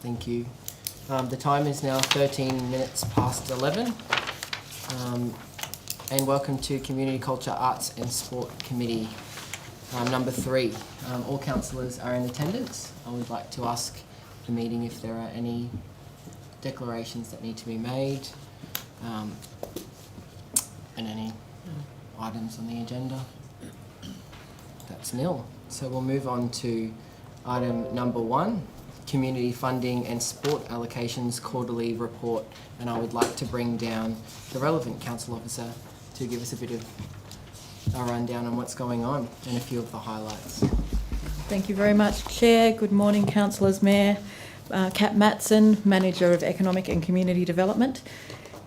Thank you. The time is now 13 minutes past 11. And welcome to Community Culture, Arts and Sport Committee. Number 3, all councillors are in attendance. I would like to ask the meeting if there are any declarations that need to be made and any items on the agenda. That's nil. So we'll move on to item number 1, Community Funding and Sport Allocations Quarterly Report, and I would like to bring down the relevant council officer to give us a bit of a rundown on what's going on and a few of the highlights. Thank you very much, Chair. Good morning, councillors. Mayor Kat Matson, Manager of Economic and Community Development.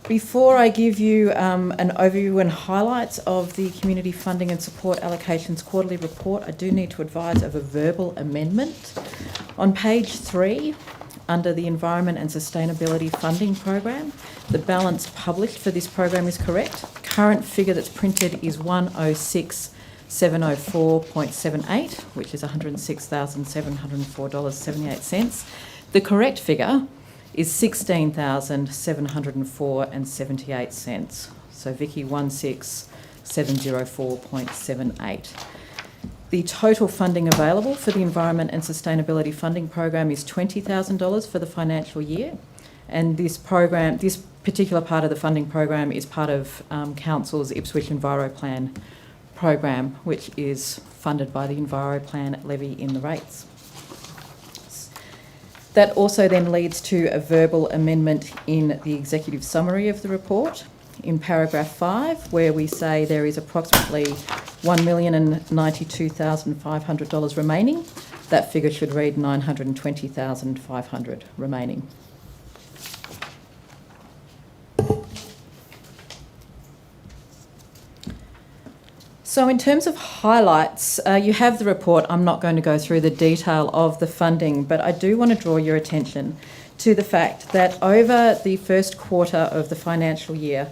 Before I give you an overview and highlights of the Community Funding and Support Allocations Quarterly Report, I do need to advise of a verbal amendment. On page 3, under the Environment and Sustainability Funding Program, the balance published for this program is correct. Current figure that's printed is 106,704.78, which is $106,704.78. The correct figure is 16,704.78. So Vicky 16704.78. The total funding available for the Environment and Sustainability Funding Program is $20,000 for the financial year, and this particular part of the funding program is part of Council's Ipswich Enviro Plan program, which is funded by the Enviro Plan levy in the rates. That also then leads to a verbal amendment in the executive summary of the report in paragraph 5, where we say there is approximately $1,092,500 remaining. That figure should read $920,500 remaining. So in terms of highlights, you have the report. I'm not going to go through the detail of the funding, but I do want to draw your attention to the fact that over the first quarter of the financial year,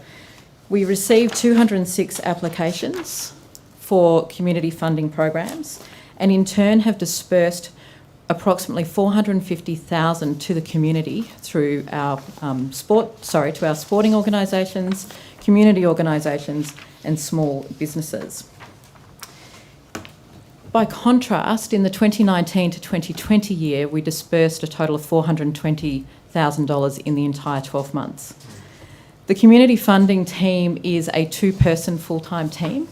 we received 206 applications for community funding programs, and in turn have dispersed approximately $450,000 to the community through our to our sporting organisations, community organisations, and small businesses. By contrast, in the 2019 to 2020 year, we dispersed a total of $420,000 in the entire 12 months. The community funding team is a 2-person full-time team.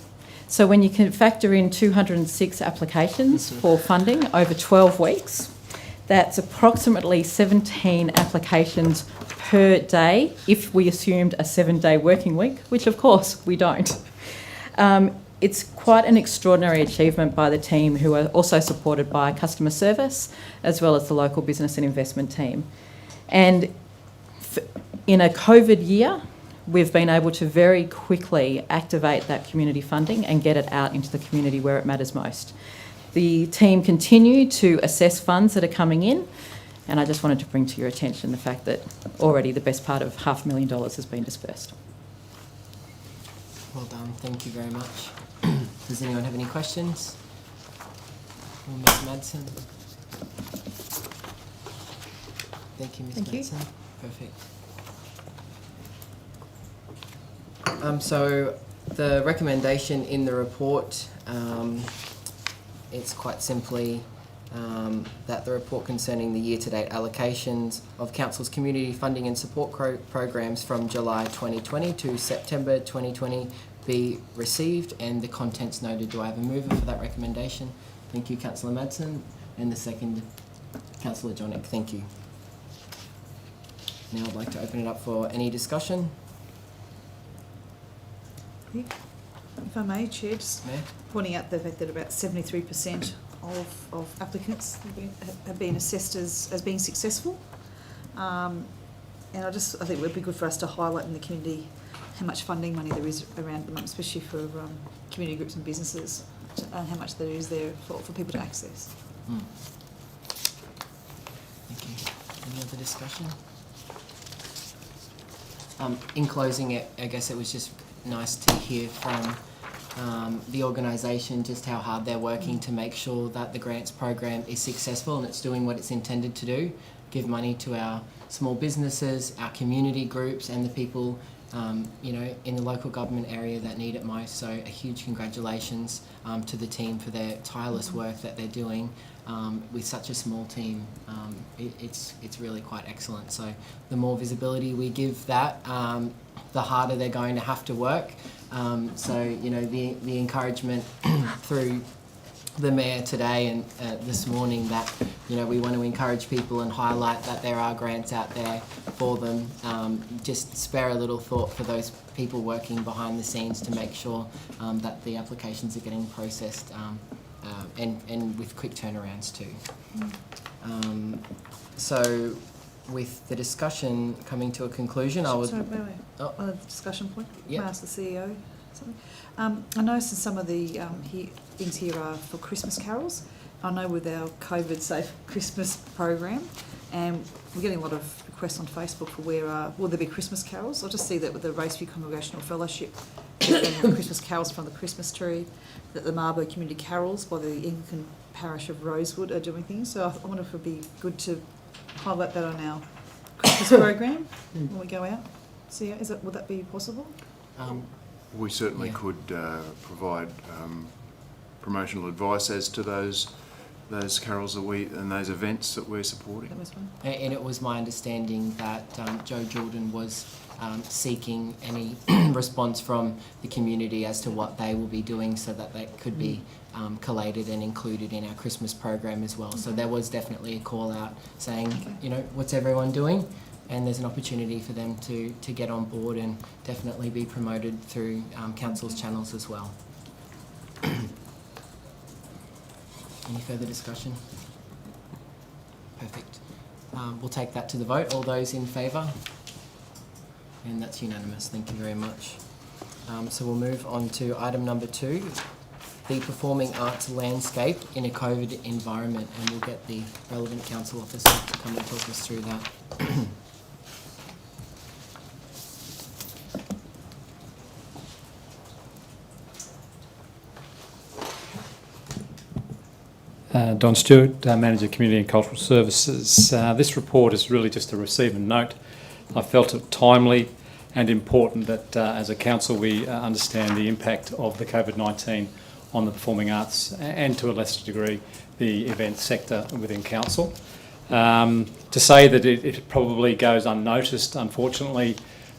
So when you can factor in 206 applications for funding over 12 weeks, that's approximately 17 applications per day if we assumed a 7-day working week, which of course we don't. It's quite an extraordinary achievement by the team, who are also supported by customer service as well as the local business and investment team. And in a COVID year, we've been able to very quickly activate that community funding and get it out into the community where it matters most. The team continue to assess funds that are coming in, and I just wanted to bring to your attention the fact that already the best part of $500,000 has been dispersed. Well done, thank you very much. Does anyone have any questions? Or Ms. Madsen? Thank you, Ms. Madsen. Perfect. So the recommendation in the report, it's quite simply that the report concerning the year-to-date allocations of Council's community funding and support programs from July 2020 to September 2020 be received, and the contents noted. Do I have a mover for that recommendation? Thank you, Councillor Madsen, and the second, Councillor Jonick. Thank you. Now I'd like to open it up for any discussion. If I may, Chair, just pointing out the fact that about 73% of applicants have been assessed as being successful. And I think it would be good for us to highlight in the community how much funding money there is around at the moment, especially for community groups and businesses, and how much there is there for people to access. Thank you. Any other discussion? In closing, I guess it was just nice to hear from the organisation just how hard they're working to make sure that the grants program is successful and it's doing what it's intended to do. give money to our small businesses, our community groups, and the people in the local government area that need it most. So a huge congratulations to the team for their tireless work that they're doing with such a small team. It's really quite excellent. So the more visibility we give that, the harder they're going to have to work. The encouragement through the Mayor today and this morning that we want to encourage people and highlight that there are grants out there for them. Just spare a little thought for those people working behind the scenes to make sure that the applications are getting processed and with quick turnarounds too. So with the discussion coming to a conclusion, I would... Sorry, wait. Oh. On a discussion point, Yep. can I ask the CEO something? I noticed some of the things here are for Christmas carols. I know with our COVID-safe Christmas program, and we're getting a lot of requests on Facebook for where will there be Christmas carols? I just see that with the Raceview Congregational Fellowship, and the Christmas carols from the Christmas tree, that the Marbo Community Carols by the Anglican Parish of Rosewood are doing things. So I wonder if it would be good to highlight that on our Christmas program when we go out. So would that be possible? We certainly Yeah. could provide promotional advice as to those carols and those events that we're supporting. That was fun. And it was my understanding that Joe Jordan was seeking any response from the community as to what they will be doing so that they could be collated and included in our Christmas program as well. So there was definitely a call out saying, what's everyone doing? And there's an opportunity for them to get on board and definitely be promoted through council's channels as well. Any further discussion? Perfect. We'll take that to the vote. All those in favour? And that's unanimous. Thank you very much. So we'll move on to item number 2, the performing arts landscape in a COVID environment, and we'll get the relevant council officer to come and talk us through that. Don Stewart, Manager Community and Cultural Services. This report is really just a receive and note. I felt it timely and important that as a council we understand the impact of the COVID-19 on the performing arts and to a lesser degree the event sector within council. To say that it probably goes unnoticed, unfortunately,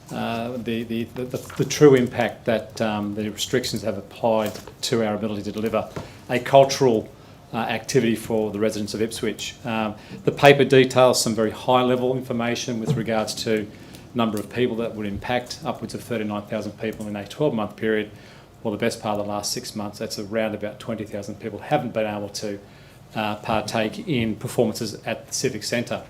the true impact that the restrictions have applied to our ability to deliver a cultural activity for the residents of Ipswich. The paper details some very high-level information with regards to number of people that would impact, upwards of 39,000 people in a 12-month period. Well, the best part of the last 6 months, that's around about 20,000 people haven't been able to partake in performances at the Civic Centre.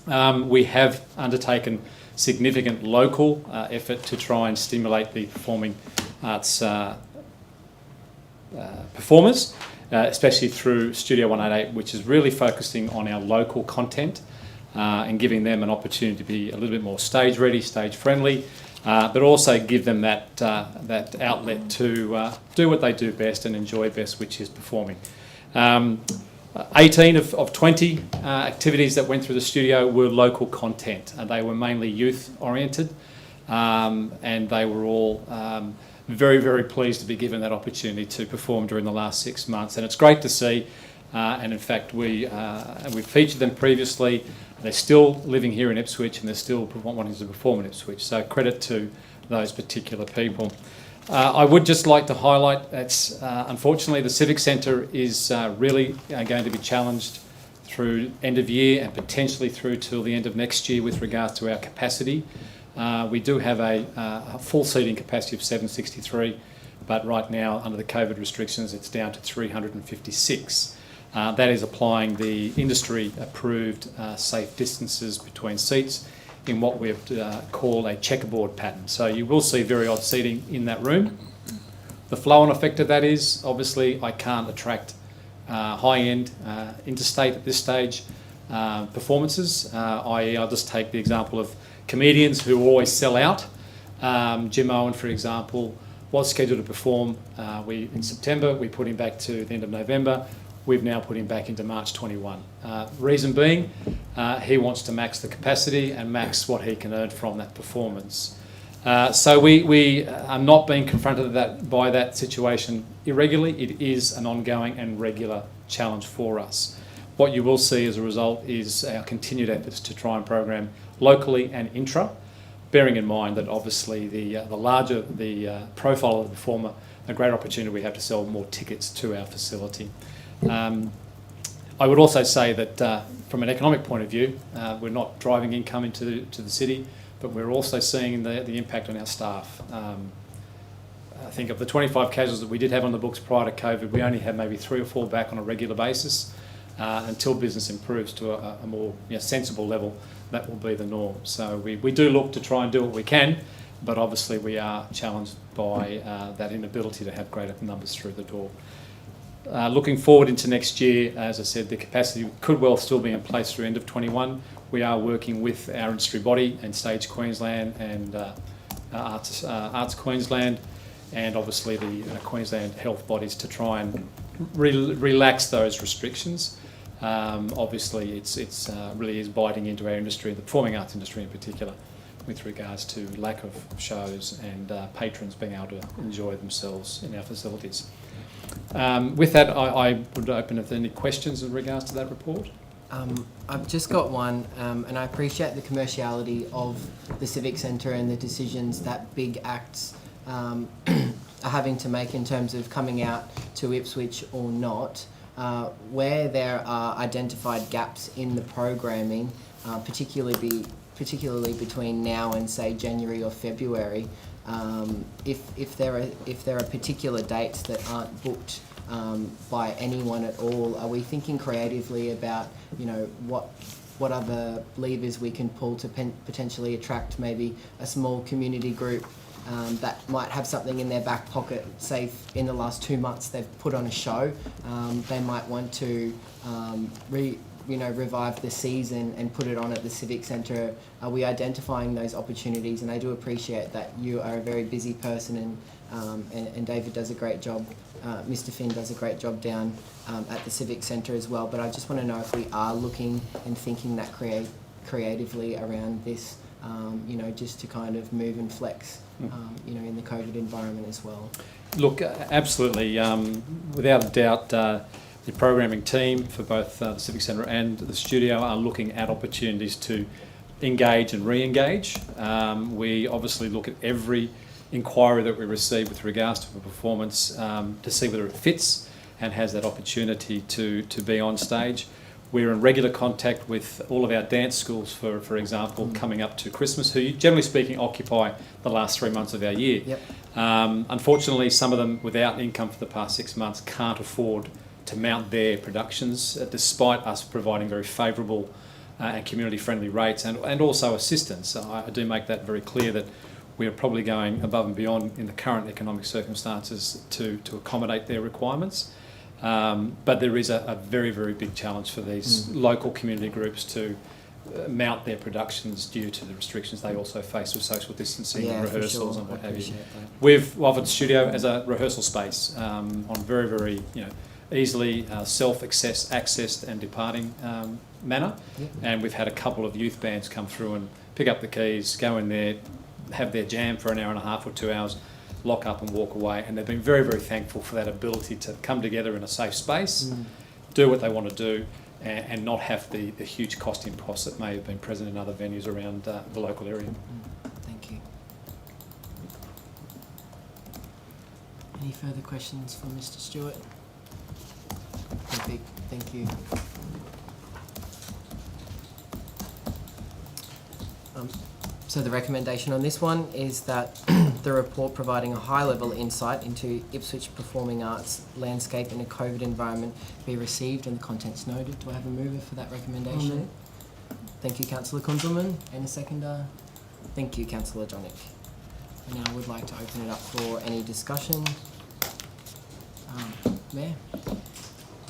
We have undertaken significant local effort to try and stimulate the performing arts performers, especially through Studio 188, which is really focusing on our local content and giving them an opportunity to be a little bit more stage ready, stage friendly, but also give them that outlet to do what they do best and enjoy best, which is performing. 18 of 20 activities that went through the studio were local content, and they were mainly youth oriented, and they were all very, very pleased to be given that opportunity to perform during the last 6 months. And it's great to see, and in fact we've featured them previously. They're still living here in Ipswich and they're still wanting to perform in Ipswich, so credit to those particular people. I would just like to highlight that unfortunately the Civic Centre is really going to be challenged through end of year and potentially through till the end of next year with regards to our capacity. We do have a full seating capacity of 763, but right now under the COVID restrictions it's down to 356. That is applying the industry approved safe distances between seats in what we call a checkerboard pattern. So you will see very odd seating in that room. The flow-on effect of that is, obviously, I can't attract high-end interstate at this stage performances, i.e. I'll just take the example of comedians who always sell out. Jim Owen, for example, was scheduled to perform in September. We put him back to the end of November. We've now put him back into March 21. Reason being, He wants to max the capacity and max what he can earn from that performance. So we are not being confronted by that situation irregularly. It is an ongoing and regular challenge for us. What you will see as a result is our continued efforts to try and program locally and intra, bearing in mind that obviously the larger the profile of the performer, the greater opportunity we have to sell more tickets to our facility. I would also say that from an economic point of view, we're not driving income into the city, but we're also seeing the impact on our staff. I think of the 25 casuals that we did have on the books prior to COVID, we only had maybe 3 or 4 back on a regular basis. Until business improves to a more sensible level, that will be the norm. So we do look to try and do what we can, but obviously we are challenged by that inability to have greater numbers through the door. Looking forward into next year, as I said, the capacity could well still be in place through end of 21. We are working with our industry body and Stage Queensland and Arts Queensland, and obviously the Queensland health bodies to try and relax those restrictions. Obviously, it's really is biting into our industry, the performing arts industry in particular, with regards to lack of shows and patrons being able to enjoy themselves in our facilities. With that, I would open if there are any questions in regards to that report. I've just got one, and I appreciate the commerciality of the Civic Centre and the decisions that big acts are having to make in terms of coming out to Ipswich or not. Where there are identified gaps in the programming, particularly between now and say January or February, if there are particular dates that aren't booked by anyone at all, are we thinking creatively about what other levers we can pull to potentially attract maybe a small community group that might have something in their back pocket? Say in the last 2 months they've put on a show, they might want to revive the season and put it on at the Civic Centre. Are we identifying those opportunities? And I do appreciate that you are a very busy person, and David does a great job. Mr. Finn does a great job down at the Civic Centre as well. But I just want to know if we are looking and thinking that creatively around this, just to kind of move and flex, in the COVID environment as well. Look, absolutely. Without a doubt, the programming team for both the Civic Centre and the studio are looking at opportunities to engage and re-engage. We obviously look at every inquiry that we receive with regards to a performance to see whether it fits and has that opportunity to be on stage. We're in regular contact with all of our dance schools, for example, coming up to Christmas, who generally speaking occupy the last 3 months of our year. Yep. Unfortunately, some of them without income for the past 6 months can't afford to mount their productions, despite us providing very favourable and community-friendly rates and also assistance. So I do make that very clear that we are probably going above and beyond in the current economic circumstances to accommodate their requirements. But there is a very, very big challenge for these local community groups to mount their productions due to the restrictions they also face with social distancing and rehearsals and what have you. We've offered the studio as a rehearsal space on very, very easily self-accessed and departing manner. Yep. And we've had a couple of youth bands come through and pick up the keys, go in there, have their jam for an hour and a half or 2 hours, lock up and walk away. And they've been very, very thankful for that ability to come together in a safe space, do what they want to do, and not have the huge costing costs that may have been present in other venues around the local area. Thank you. Any further questions from Mr. Stewart? Perfect. Thank you. So the recommendation on this one is that the report providing a high-level insight into Ipswich performing arts landscape in a COVID environment be received and the contents noted. Do I have a mover for that recommendation? Thank you, Councillor Kunzelman. And a seconder? Thank you, Councillor Jonick. And now I would like to open it up for any discussion. Mayor?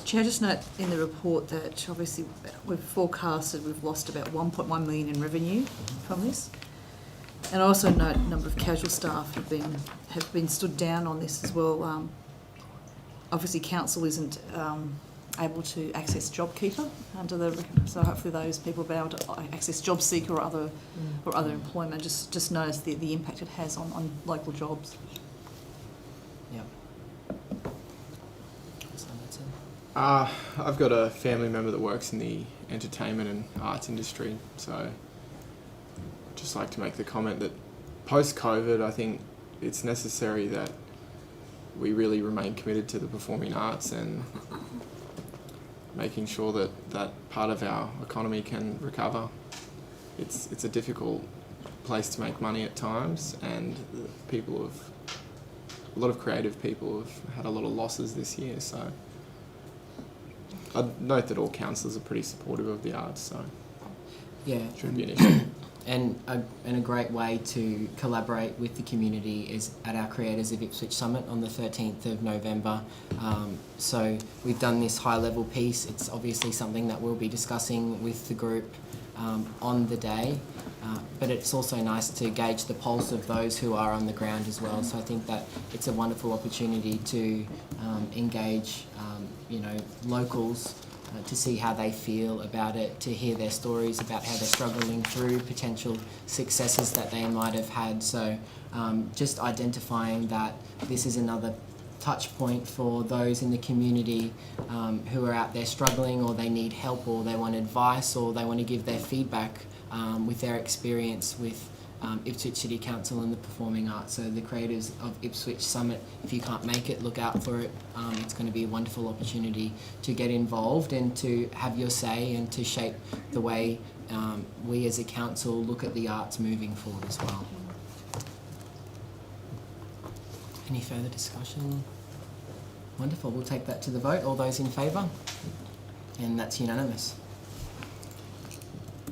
Chair, just note in the report that obviously we've forecasted we've lost about 1.1 million in revenue from this. And I also note a number of casual staff have been stood down on this as well. Obviously council isn't able to access JobKeeper so hopefully those people will be able to access JobSeeker or other employment. Just notice the impact it has on local jobs. Yeah. So that's it. I've got a family member that works in the entertainment and arts industry, so I'd just like to make the comment that post-COVID, I think it's necessary that we really remain committed to the performing arts and making sure that that part of our economy can recover. It's a difficult place to make money at times, and a lot of creative people have had a lot of losses this year, so I'd note that all councillors are pretty supportive of the arts, so Yeah. it shouldn't be an issue. And a great way to collaborate with the community is at our Creators of Ipswich Summit on the 13th of November. So we've done this high-level piece. It's obviously something that we'll be discussing with the group on the day, but it's also nice to gauge the pulse of those who are on the ground as well. So I think that it's a wonderful opportunity to engage, locals, to see how they feel about it, to hear their stories about how they're struggling through potential successes that they might have had. So just identifying that this is another touch point for those in the community who are out there struggling, or they need help, or they want advice, or they want to give their feedback with their experience with Ipswich City Council and the performing arts. So the Creators of Ipswich Summit, if you can't make it, look out for it. It's going to be a wonderful opportunity to get involved and to have your say and to shape the way we as a council look at the arts moving forward as well. Any further discussion? Wonderful, we'll take that to the vote. All those in favour? And that's unanimous.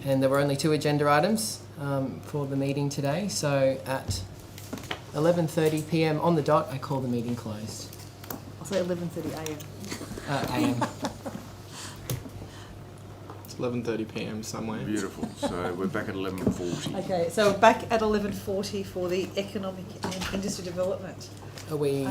And there were only 2 agenda items for the meeting today, so at 11:30 p.m. on the dot, I call the meeting closed. I'll say 11:30 a.m. AM. It's 11:30 p.m. somewhere. Beautiful. So we're back at 11:40. Okay, so we're back at 11:40 for the economic and industry development. Are we